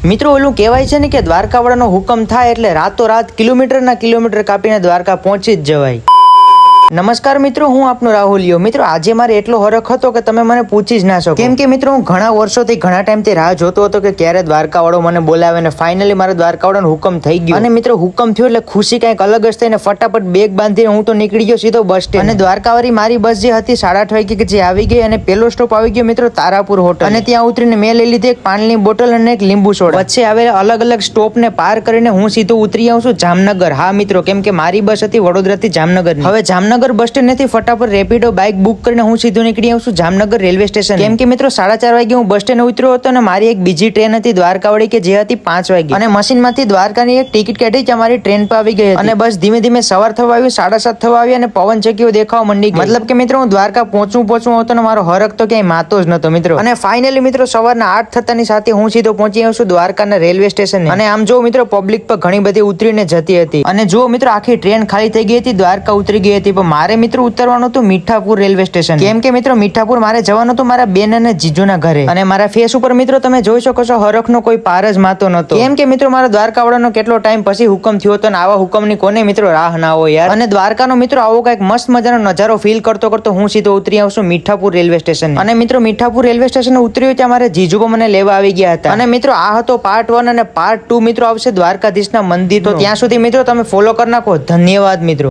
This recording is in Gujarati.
મિત્રો ઓલું કહેવાય છે ને કે દ્વારકાવાળાનો હુકમ થાય એટલે રાતોરાત કિલોમીટરના કિલોમીટર કાપીને દ્વારકા પહોંચી જ જવાય। નમસ્કાર મિત્રો, હું આપનો રાહુલિયો। મિત્રો આજે મારે એટલો હરખ હતો કે તમે મને પૂછી જ ના શકો, કેમ કે મિત્રો હું ઘણા વર્ષોથી ઘણા ટાઈમથી રાહ જોતો હતો કે ક્યારે દ્વારકાવાળો મને બોલાવે ને ફાઇનલી મારે દ્વારકાવાળાનો હુકમ થઈ ગયો। અને મિત્રો હુકમ થયો એટલે ખુશી કંઈક અલગ જ થઈને ફટાફટ બેગ બાંધીને હું તો નીકળી ગયો સીધો બસ સ્ટેન્ડ। અને દ્વારકાવાળી મારી બસ જે હતી 8:30 વાગે કે જે આવી ગઈ અને પેલો સ્ટોપ આવી ગયો મિત્રો તારાપુર હોટલ। અને ત્યાં ઉતરીને મેં લઈ લીધી એક પાણીની બોટલ અને એક લીંબુ સોડા। વચ્ચે આવેલા અલગ અલગ સ્ટોપ ને પાર કરીને હું સીધો ઉતરી આવું છું જામનગર। હા મિત્રો, કેમ કે મારી બસ હતી વડોદરાથી જામનગર। હવે જામનગર બસ સ્ટેન્ડ થી ફટાફટ રેપિડો બાઇક બુક કરીને હું સીધો નીકળી આવું છું જામનગર રેલવે સ્ટેશન। કેમ કે મિત્રો 4:30 વાગે હું બસ સ્ટેન્ડ ઉતર્યો હતો અને મારી એક બીજી ટ્રેન હતી દ્વારકાવાળી કે જે હતી 5 વાગે। અને મશીનમાંથી દ્વારકાની એક ટિકિટ કાઢી કે અમારી ટ્રેન પર આવી ગઈ હતી। અને બસ ધીમે ધીમે સવાર થવા આવ્યું, 7:30 થવા આવી અને પવન ચક્કીઓ દેખાવા મંડી ગઈ। મતલબ કે મિત્રો હું દ્વારકા પહોંચવું હતો ને મારો હરખ તો ક્યાંય માતો જ નતો મિત્રો। અને ફાઇનલી મિત્રો સવારના 8 થતાની સાથે હું સીધો પહોંચી આવ્યો છું દ્વારકાના રેલવે સ્ટેશન। અને આમ જો મિત્રો પબ્લિક પર ઘણી બધી ઉતરીને જતી હતી અને જો મિત્રો આખી ટ્રેન ખાલી થઈ ગઈ હતી, દ્વારકા ઉતરી ગઈ હતી। પણ મારે મિત્રો ઉતરવાનું હતું મીઠાપુર રેલવે સ્ટેશન। કેમ કે મિત્રો મીઠાપુર મારે જવાનું હતું મારા બેન અને જીજુના ઘરે। અને મારા ફેસ ઉપર મિત્રો તમે જોઈ શકો છો હરખનો કોઈ પાર જ માતો નતો। કેમ કે મિત્રો મારા દ્વારકાવાળાનો કેટલો ટાઈમ પછી હુકમ થયો હતો અને આવા હુકમની કોને મિત્રો રાહ ના હોય યાર। અને દ્વારકાનો મિત્રો આવો કઈક મસ્ત મજાનો નજારો ફીલ કરતો કરતો હું સીધો ઉતરી આવું છું મીઠાપુર રેલવે સ્ટેશન। અને મિત્રો મીઠાપુર રેલવે સ્ટેશન ઉતર્યો ત્યાં મારે જીજુ મને લેવા આવી ગયા હતા। અને મિત્રો આ હતો પાર્ટ 1 અને પાર્ટ 2 મિત્રો આવશે દ્વારકાધીશના મંદિર। તો ત્યાં સુધી મિત્રો તમે ફોલો કરી નાખો। ધન્યવાદ મિત્રો।